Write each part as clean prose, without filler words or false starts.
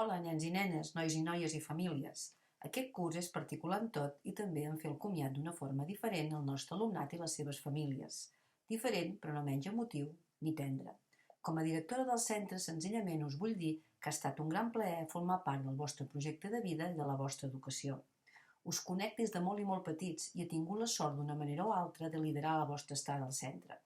Hola, nens i nenes, nois i noies i famílies. Aquest curs és particular en tot i també en fer el comiat d'una forma diferent al nostre alumnat i les seves famílies. Diferent, però no menys emotiu ni tendre. Com a directora del centre, senzillament us vull dir que ha estat un gran plaer formar part del vostre projecte de vida i de la vostra educació. Us conec des de molt i molt petits i he tingut la sort d'una manera o altra de liderar la vostra estada al centre.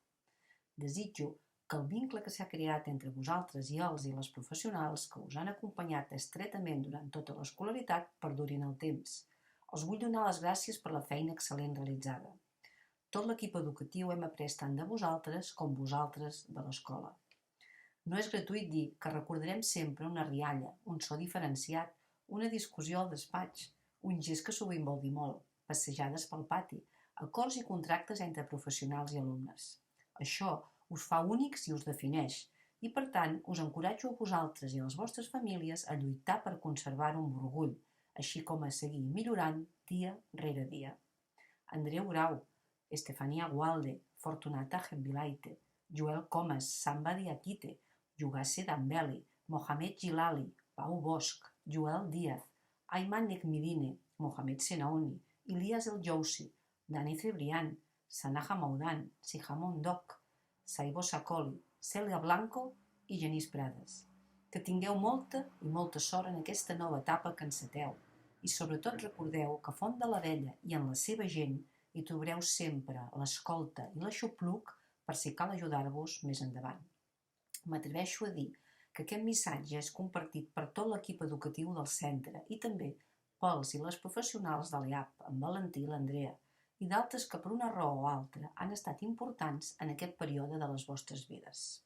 Desitjo que el vincle que s'ha creat entre vosaltres i els i les professionals que us han acompanyat estretament durant tota l'escolaritat perduri en el temps. Els vull donar les gràcies per la feina excel·lent realitzada. Tot l'equip educatiu hem après tant de vosaltres com vosaltres de l'escola. No és gratuït dir que recordarem sempre una rialla, un so diferenciat, una discussió al despatx, un gest que sovint vol dir molt, passejades pel pati, acords i contractes entre professionals i alumnes. Això us fa únics i us defineix, i per tant us encoratjo a vosaltres i a les vostres famílies a lluitar per conservar-ho amb orgull, així com a seguir millorant dia rere dia. Andreu Grau, Estefania Gualde, Fortunata Gembilaite, Joel Comas, Samba Diakite, Yugasse Dambeli, Mohamed Gilali, Pau Bosch, Joel Díaz, Ayman Nekmidine, Mohamed Senauni, Ilias El Joussi, Dani Cebrián, Sanaha Maudan, Sihamon Doc, Saibo Sacoli, Cèlia Blanco i Genís Prades. Que tingueu molta i molta sort en aquesta nova etapa que enceteu i sobretot recordeu que a Font de l'Abella i en la seva gent hi trobareu sempre l'escolta i l'aixopluc per si cal ajudar-vos més endavant. M'atreveixo a dir que aquest missatge és compartit per tot l'equip educatiu del centre i també pels i les professionals de l'EAP, en Valentí i l'Andrea, i d'altres que per una raó o altra han estat importants en aquest període de les vostres vides.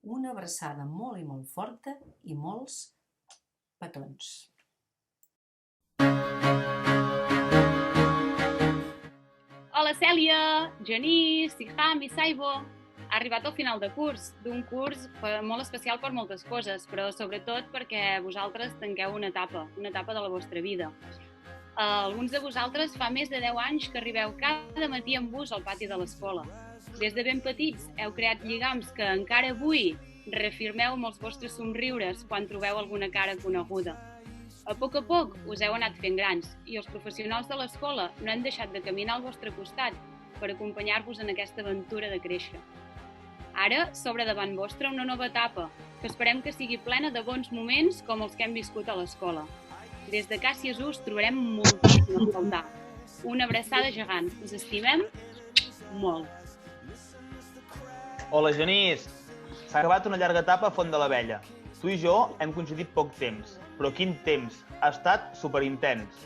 Una abraçada molt i molt forta i molts petons. Hola Cèlia, Genís, Siham i Saibo. Ha arribat al final de curs, d'un curs molt especial per moltes coses, però sobretot perquè vosaltres tanqueu una etapa de la vostra vida. Alguns de vosaltres fa més de 10 anys que arribeu cada matí amb bus al pati de l'escola. Des de ben petits heu creat lligams que encara avui reafirmeu amb els vostres somriures quan trobeu alguna cara coneguda. A poc us heu anat fent grans i els professionals de l'escola no han deixat de caminar al vostre costat per acompanyar-vos en aquesta aventura de créixer. Ara s'obre davant vostre una nova etapa que esperem que sigui plena de bons moments com els que hem viscut a l'escola. Des de Càssies us trobarem moltíssim a faltar. Una abraçada gegant. Us estimem molt. Hola, Genís. S'ha acabat una llarga etapa a Font de l'Abella. Tu i jo hem coincidit poc temps, però quin temps! Ha estat superintens.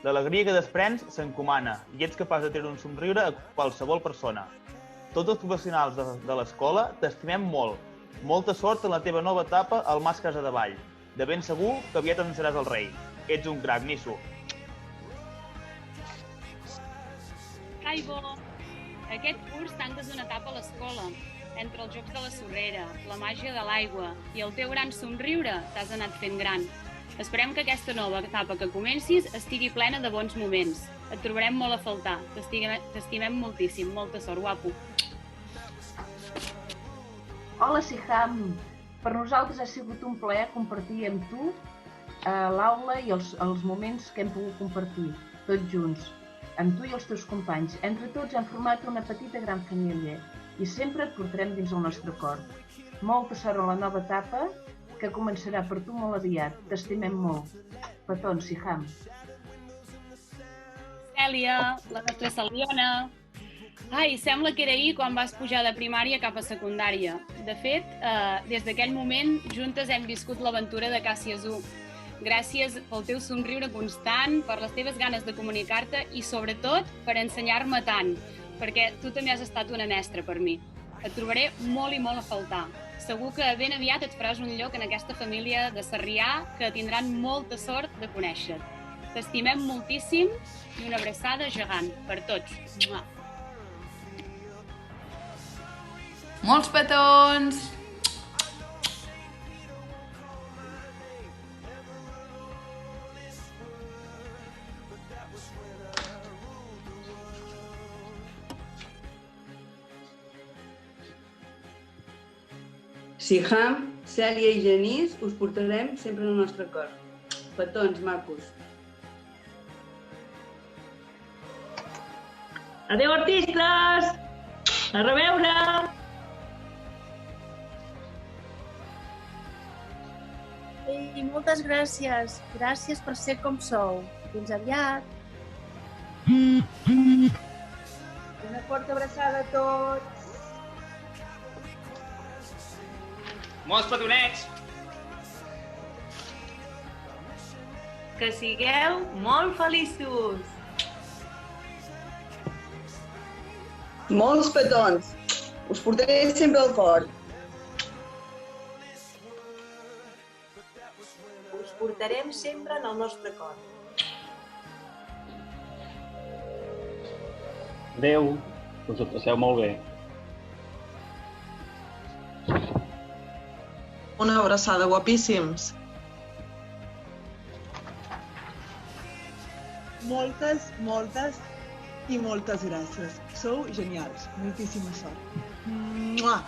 L'alegria que desprens s'encomana i ets capaç de treure un somriure a qualsevol persona. Tots els professionals de l'escola t'estimem molt. Molta sort en la teva nova etapa al Mas Casadevall. De ben segur que aviat en seràs el rei. Ets un crac, Nisso. Saibo, aquest curs tanques una etapa a l'escola. Entre els jocs de la sorrera, la màgia de l'aigua i el teu gran somriure t'has anat fent gran. Esperem que aquesta nova etapa que comencis estigui plena de bons moments. Et trobarem molt a faltar. T'estimem moltíssim. Molta sort, guapo. Hola, Siham. Per nosaltres ha sigut un plaer compartir amb tu l'aula i els moments que hem pogut compartir, tots junts, amb tu i els teus companys. Entre tots hem format una petita gran família i sempre et portarem dins el nostre cor. Molta sort a la nova etapa que començarà per tu molt aviat. T'estimem molt. Petons, Siham. Cèlia, la nostra Salviona. Ai, sembla que era ahir quan vas pujar de primària cap a secundària. De fet, des d'aquell moment, juntes hem viscut l'aventura de Càssies 1. Gràcies pel teu somriure constant, per les teves ganes de comunicar-te i, sobretot, per ensenyar-me tant, perquè tu també has estat una mestra per mi. Et trobaré molt i molt a faltar. Segur que ben aviat et faràs un lloc en aquesta família de Sarrià que tindran molta sort de conèixer. T'estimem moltíssim i una abraçada gegant per tots. Molts petons! Siham, Cèlia i Genís us portarem sempre en el nostre cor. Petons, macos. Adéu, artistes! A reveure! Ei, moltes gràcies. Gràcies per ser com sou. Fins aviat. Una forta abraçada a tots. Molts petonets! Que sigueu molt feliços! Molts petons! Us portaré sempre al cor. Us portarem sempre en el nostre cor. Adéu, us ho passeu molt bé. Una abraçada, guapíssims. Moltes, moltes i moltes gràcies. Sou genials. Moltíssima sort. Mua!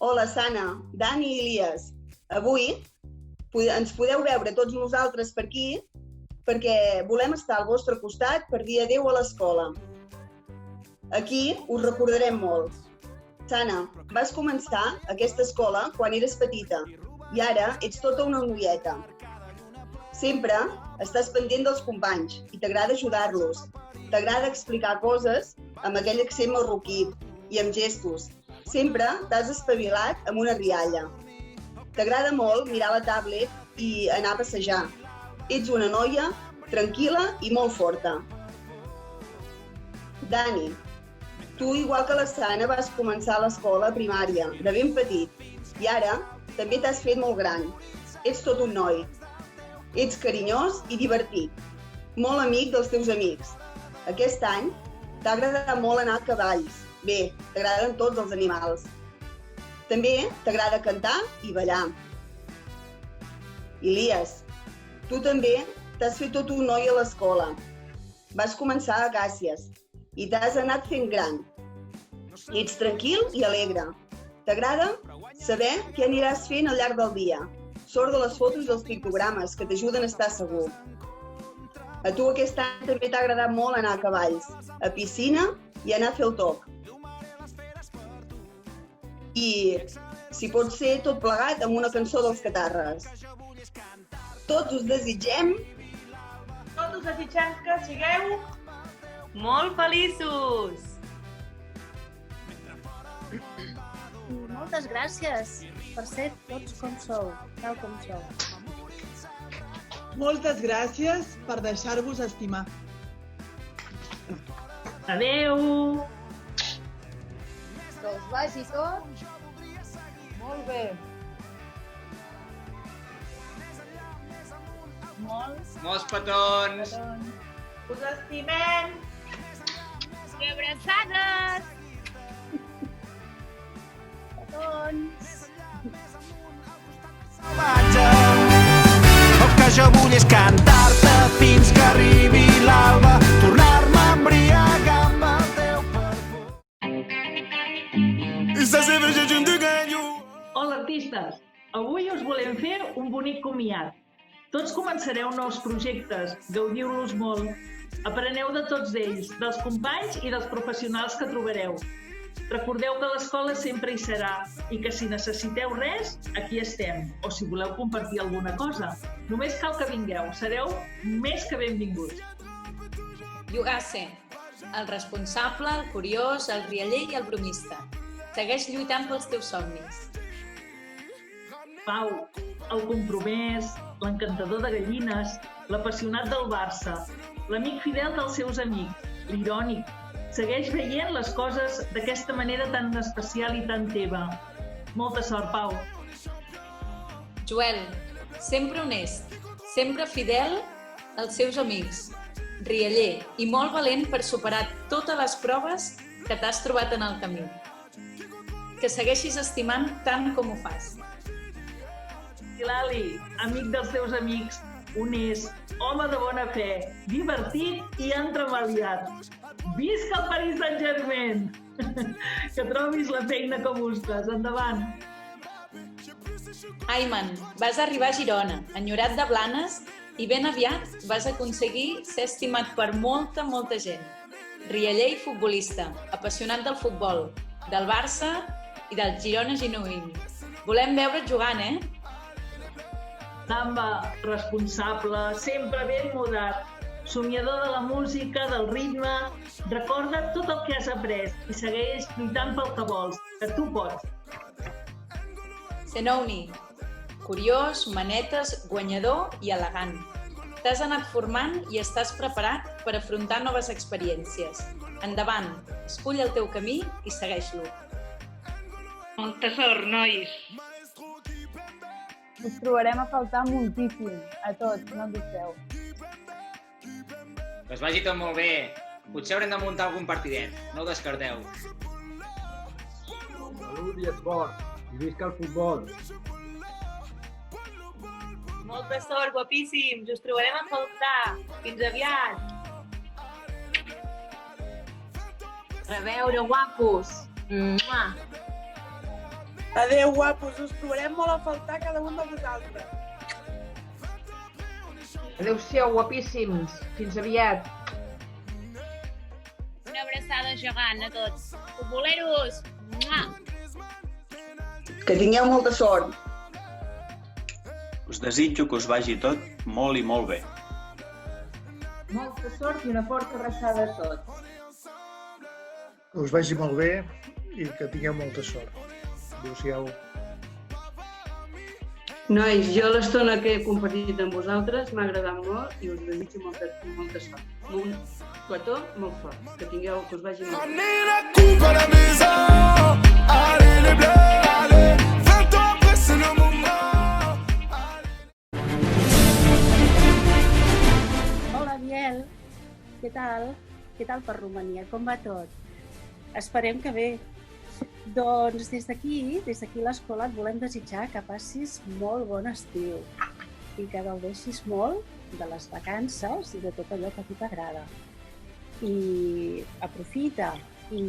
Hola, Sana, Dani i Elias. Avui ens podeu veure tots nosaltres per aquí perquè volem estar al vostre costat per dia 10 a l'escola. Aquí us recordarem molt. Sana, vas començar aquesta escola quan eres petita i ara ets tota una noieta. Sempre estàs pendent dels companys i t'agrada ajudar-los. T'agrada explicar coses amb aquell accent marroquí i amb gestos. Sempre t'has espavilat amb una rialla. T'agrada molt mirar la tablet i anar a passejar. Ets una noia tranquil·la i molt forta. Dani, tu, igual que la Sana, vas començar a l'escola primària, de ben petit, i ara també t'has fet molt gran. Ets tot un noi. Ets carinyós i divertit, molt amic dels teus amics. Aquest any t'ha agradat molt anar a cavalls. Bé, t'agraden tots els animals. També t'agrada cantar i ballar. Elias, tu també t'has fet tot un noi a l'escola. Vas començar a Càcies i t'has anat fent gran. Ets tranquil i alegre. T'agrada saber què aniràs fent al llarg del dia. Sort de les fotos i els pictogrames que t'ajuden a estar segur. A tu aquest any també t'ha agradat molt anar a cavalls, a piscina i anar a fer el toc. I, si pot ser, tot plegat amb una cançó dels Catarres. Tots us desitgem que sigueu Molt feliços! I moltes gràcies per ser tots com sou, tal com sou. Moltes gràcies per deixar-vos estimar. Adéu! Que us vagi tot molt bé. Molts petons! Us estimem! I abraçades! Petons! El que jo vull és cantar-te fins que arribi l'alba, tornar-me a embriagar amb el teu perfum. Hola, artistes! Avui us volem fer un bonic comiat. Tots començareu nous projectes, gaudiu-los molt. Apreneu de tots ells, dels companys i dels professionals que trobareu. Recordeu que l'escola sempre hi serà i que si necessiteu res, aquí estem. O si voleu compartir alguna cosa, només cal que vingueu. Sereu més que benvinguts. Yugasse, el responsable, el curiós, el rialler i el bromista. Segueix lluitant pels teus somnis. Pau, el compromès, l'encantador de gallines, l'apassionat del Barça, l'amic fidel dels seus amics, l'irònic. Segueix veient les coses d'aquesta manera tan especial i tan teva. Molta sort, Pau. Joel, sempre honest, sempre fidel als seus amics, rialler i molt valent per superar totes les proves que t'has trobat en el camí. Que segueixis estimant tant com ho fas. I l'Ali, amic dels teus amics, honest, home de bona fe, divertit i entremaliat. Visca el Paris Saint-Germain! Que trobis la feina que busques. Endavant! Ayman, vas arribar a Girona, enyorat de Blanes, i ben aviat vas aconseguir ser estimat per molta gent. Rialler i futbolista, apassionat del futbol, del Barça i del Girona Genuïn. Volem veure't jugant, Samba, responsable, sempre ben mudat, somiador de la música, del ritme, recorda tot el que has après i segueix lluitant pel que vols, que tu pots. Senouni, curiós, manetes, guanyador i elegant. T'has anat formant i estàs preparat per afrontar noves experiències. Endavant, escull el teu camí i segueix-lo. Molta sort, nois! Us trobarem a faltar moltíssim, a tots, no et dubteu. Que us vagi tot molt bé. Potser haurem de muntar algun partidet, no ho descarteu. Salut i esport, i visca el futbol. Molta sort, guapíssims! Us trobarem a faltar. Fins aviat! Reveure, guapos! Mua! Adéu, guapos, us trobarem molt a faltar cada un de vosaltres. Adéu-siau, guapíssims. Fins aviat. Una abraçada gegant a tots. Futboleros! Mua! Que tingueu molta sort. Us desitjo que us vagi tot molt i molt bé. Molta sort i una forta abraçada a tots. Que us vagi molt bé i que tingueu molta sort. Adéu-siau. Nois, jo l'estona que he compartit amb vosaltres m'ha agradat molt i us desitjo molta sort. Un petó molt fort. Que tingueu, que us vagi molt bé. Hola, Biel. Què tal? Què tal per Romania? Com va tot? Esperem que bé. Doncs des d'aquí l'escola et volem desitjar que passis molt bon estiu i que gaudeixis molt de les vacances i de tot allò que a ti t'agrada. I aprofita i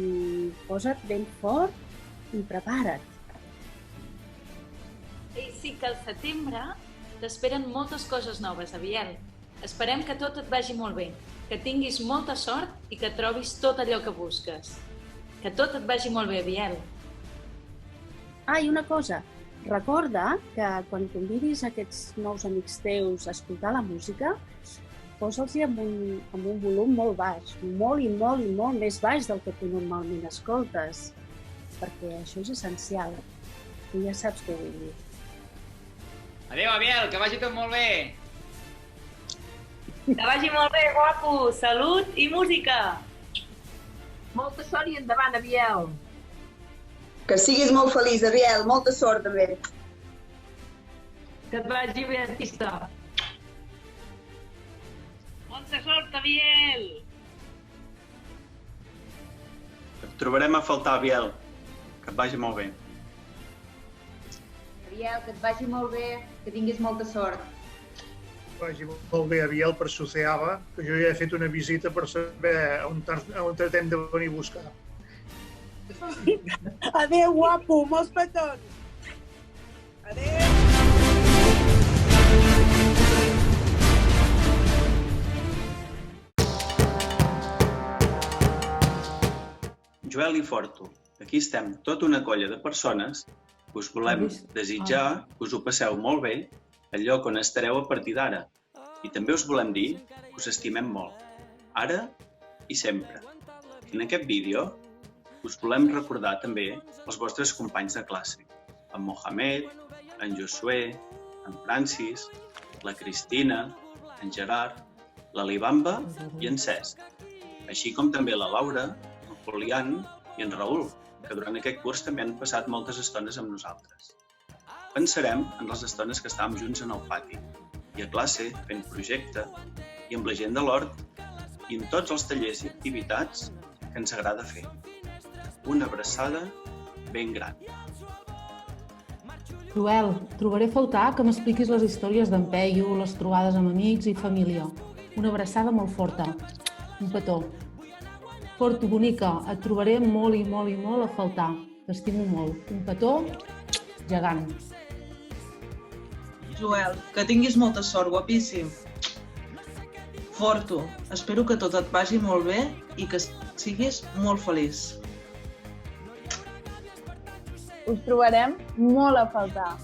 posa't ben fort i prepara't. I sí que al setembre t'esperen moltes coses noves, Biel. Esperem que tot et vagi molt bé, que tinguis molta sort i que trobis tot allò que busques. Que tot et vagi molt bé, Biel. Ah, i una cosa, recorda que quan convidis aquests nous amics teus a escoltar la música, posa'ls-hi amb un volum molt baix, molt més baix del que tu normalment escoltes, perquè això és essencial. Tu ja saps què vull dir. Adéu, Abiel, que vagi tot molt bé. Que vagi molt bé, guapo! Salut i música! Molta sort i endavant, Abiel. Que siguis molt feliç, Abiel. Molta sort, també. Que et vagi bé, artista. Molta sort, Abiel! Et trobarem a faltar, Abiel. Que et vagi molt bé. Abiel, que et vagi molt bé, que tinguis molta sort. Que vagi molt bé, Abiel, per Suceava, que jo ja he fet una visita per saber on t'hem de venir a buscar. Adéu, guapo, molts petons. Adéu. Joel i Forto, aquí estem tota una colla de persones que us volem desitjar que us ho passeu molt bé al lloc on estareu a partir d'ara. I també us volem dir que us estimem molt, ara i sempre. En aquest vídeo us volem recordar també els vostres companys de classe, en Mohamed, en Josué, en Francis, la Cristina, en Gerard, la Libamba i en Cesc, així com també la Laura, en Julián i en Raül, que durant aquest curs també han passat moltes estones amb nosaltres. Pensarem en les estones que estàvem junts en el pati, i a classe fent projecte, i amb la gent de l'hort, i en tots els tallers i activitats que ens agrada fer. Una abraçada ben gran. Joel, trobaré a faltar que m'expliquis les històries d'en Peyu, les trobades amb amics i família. Una abraçada molt forta. Un petó. Forto, bonica, et trobaré molt i molt i molt a faltar. T'estimo molt. Un petó gegant. Joel, que tinguis molta sort, guapíssim. Forto, espero que tot et vagi molt bé i que siguis molt feliç. Us trobarem molt a faltar.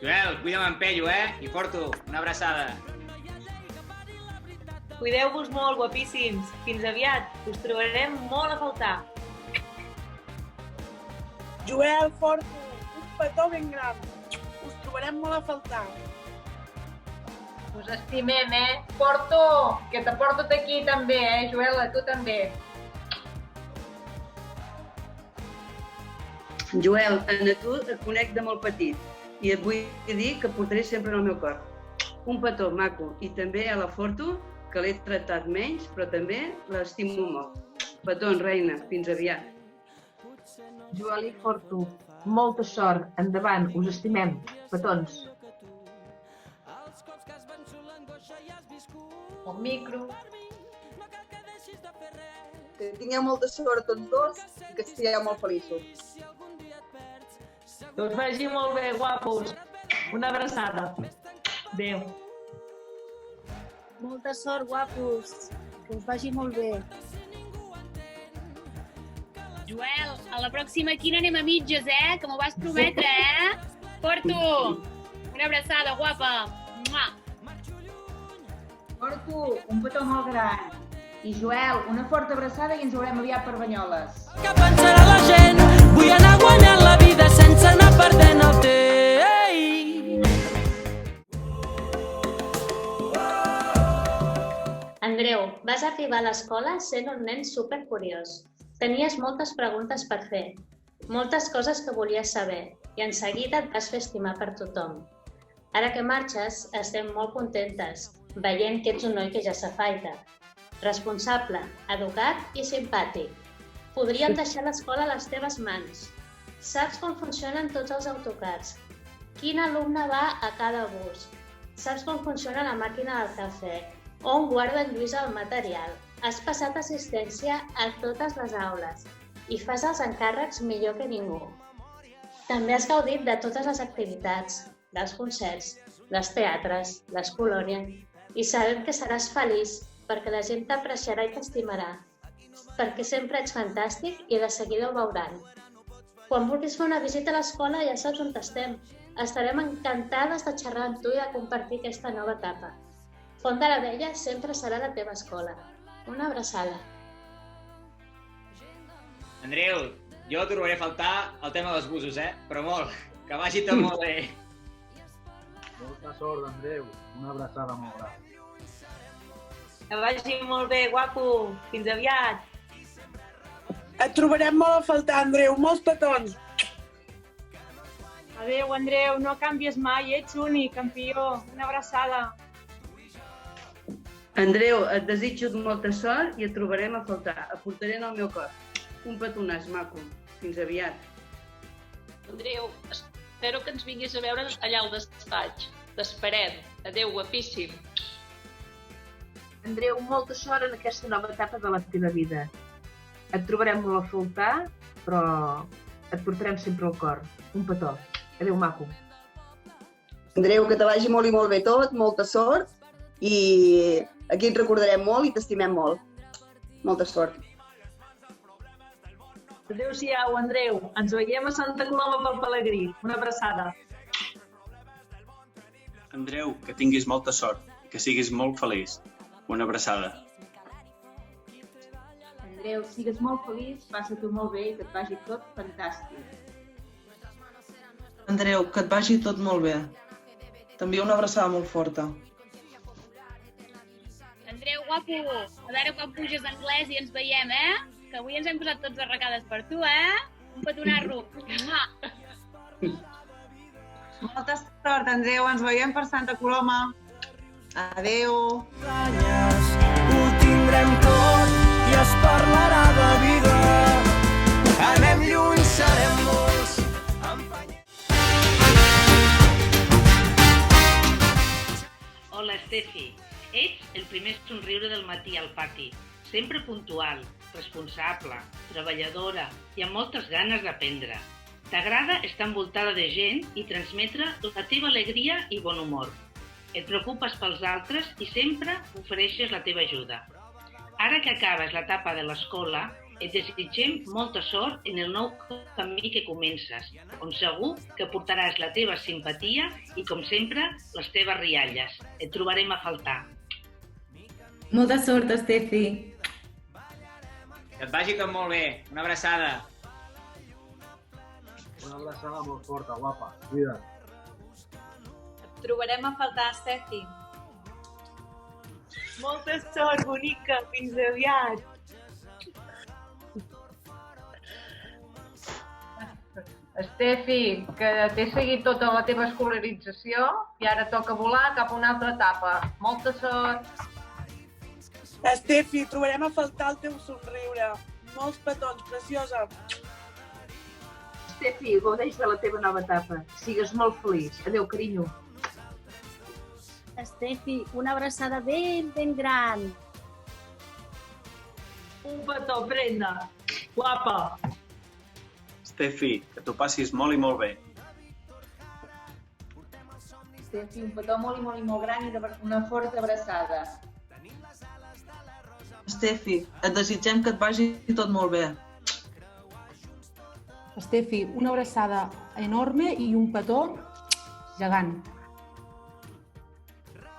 Joel, cuida'm en Peyu, I Forto, una abraçada. Cuideu-vos molt, guapíssims. Fins aviat. Us trobarem molt a faltar. Joel, Forto, un petó ben gran. Us trobarem molt a faltar. Us estimem, Forto, que te porto aquí també, Joel, a tu també. Joel, a tu et conec de molt petit i et vull dir que portaré sempre en el meu cor. Un petó maco i també a la Forto, que l'he tractat menys, però també l'estimo molt. Petons, reina, fins aviat. Joel i Forto, molta sort, endavant, us estimem. Petons. El micro. Que tingueu molta sort tots dos i que estigueu molt feliços. Que us vagi molt bé, guapos. Una abraçada. Adéu. Molta sort, guapos. Que us vagi molt bé. Joel, a la pròxima quina anem a mitges, que m'ho vas prometre, Forto, una abraçada, guapa. Mua. Forto, un petó molt gran. I Joel, una forta abraçada i ens veurem aviat per Banyoles. Què pensarà la gent? Vull anar guanyant la vida sense anar perdent el temps. Andreu, vas arribar a l'escola sent un nen supercuriós. Tenies moltes preguntes per fer, moltes coses que volies saber i en seguida et vas fer estimar per tothom. Ara que marxes, estem molt contentes, veient que ets un noi que ja s'afaita. Responsable, educat i simpàtic. Podríem deixar l'escola a les teves mans. Saps com funcionen tots els autocars. Quin alumne va a cada bus. Saps com funciona la màquina del cafè. On guarda en Lluís el material. Has passat assistència a totes les aules i fas els encàrrecs millor que ningú. També has gaudit de totes les activitats, dels concerts, dels teatres, les colònies i sabem que seràs feliç perquè la gent t'apreciarà i t'estimarà, perquè sempre ets fantàstic i de seguida ho veuran. Quan vulguis fer una visita a l'escola ja saps on estem. Estarem encantades de xerrar amb tu i de compartir aquesta nova etapa. Font de la Vella sempre serà la teva escola. Una abraçada. Andreu, jo trobaré a faltar el tema dels busos, però molt. Que vagi tot molt bé. Molta sort, Andreu. Una abraçada molt gran. Que vagi molt bé, guapo. Fins aviat. Et trobarem molt a faltar, Andreu. Molts petons. Adéu, Andreu, no canvies mai, ets únic, campió. Una abraçada. Andreu, et desitjo molta sort i et trobarem a faltar. Et portaré en el meu cor. Un petonàs maco. Fins aviat. Andreu, espero que ens vinguis a veure allà al despatx. T'esperem. Adéu, guapíssim. Andreu, molta sort en aquesta nova etapa de la teva vida. Et trobarem molt a faltar, però et portarem sempre al cor. Un petó. Adéu, maco. Andreu, que te vagi molt i molt bé tot, molta sort, i aquí et recordarem molt i t'estimem molt. Molta sort. Adéu-siau, Andreu. Ens veiem a Santa Coloma pel Pelegrí. Una abraçada. Andreu, que tinguis molta sort, que siguis molt feliç. Una abraçada. Andreu, sigues molt feliç, passa-t'ho molt bé i que et vagi tot fantàstic. Andreu, que et vagi tot molt bé. També una abraçada molt forta. Andreu, guapo, a veure quan puges anglès i ens veiem, Que avui ens hem posat tots arracades per tu, Un petonarro. Molta sort, Andreu. Ens veiem per Santa Coloma. Adéu. Ho tindrem tot i es parlarà de vida. Anem lluny, serem molts. Estefi, ets el primer somriure del matí al pati, sempre puntual, responsable, treballadora i amb moltes ganes d'aprendre. T'agrada estar envoltada de gent i transmetre la teva alegria i bon humor. Et preocupes pels altres i sempre ofereixes la teva ajuda. Ara que acabes l'etapa de l'escola, et desitgem molta sort en el nou camí que comences, on segur que portaràs la teva simpatia i, com sempre, les teves rialles. Et trobarem a faltar. Molta sort, Estefi. Que et vagi tot molt bé. Una abraçada. Una abraçada molt forta, guapa. Cuida't. Et trobarem a faltar, Estefi. Molta sort, bonica. Fins aviat. Estefi, que t'he seguit tota la teva escolarització i ara toca volar cap a una altra etapa. Molta sort! Estefi, trobarem a faltar el teu somriure. Molts petons, preciosa. Estefi, gaudeix de la teva nova etapa. Sigues molt feliç. Adéu, carinyo. Estefi, una abraçada ben, ben gran. Un petó, Brenda. Guapa. Estefi, que t'ho passis molt i molt bé. Estefi, un petó molt i molt i molt gran i una forta abraçada. Estefi, et desitgem que et vagi tot molt bé. Estefi, una abraçada enorme i un petó gegant.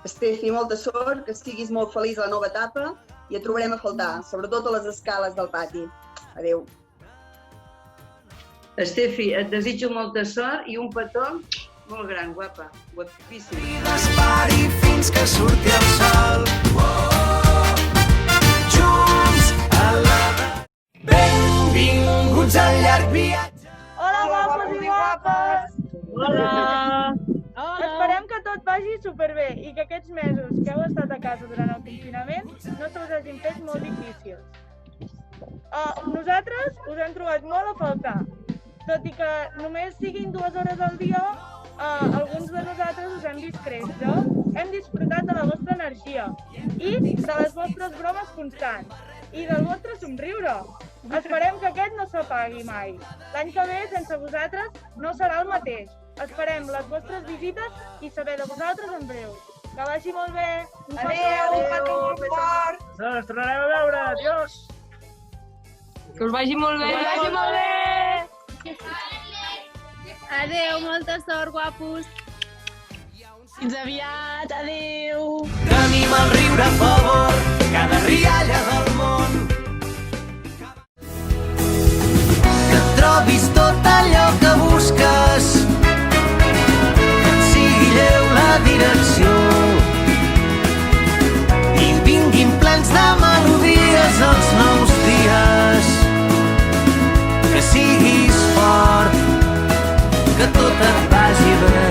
Estefi, molta sort, que siguis molt feliç a la nova etapa i et trobarem a faltar, sobretot a les escales del pati. Adéu. Estefi, et desitjo molta sort i un petó molt gran, guapa, guapíssim. Dispari fins que surti el sol. Junts a la... Benvinguts al llarg viatge. Hola, guapos i guapes! Hola! Esperem que tot vagi superbé i que aquests mesos que heu estat a casa durant el confinament no se us hagin fet molt difícils. Nosaltres us hem trobat molt a faltar. Tot i que només siguin 2 hores al dia, alguns de nosaltres us hem vist créixer, hem disfrutat de la vostra energia i de les vostres bromes constants i del vostre somriure. Esperem que aquest no s'apagui mai. L'any que ve, sense vosaltres, no serà el mateix. Esperem les vostres visites i saber de vosaltres en breu. Que vagi molt bé! Adéu, un petó molt fort! Ens tornarem a veure, adiós! Que us vagi molt bé! Que us vagi molt bé! Adéu, molta sort, guapos. Fins aviat, adéu! Tenim el riure a favor, cada rialla del món. Que trobis tot allò que busques, que et sigui lleu la direcció i vinguin plens de melodies els nous dies. Que siguis fort, que tot et vagi bé.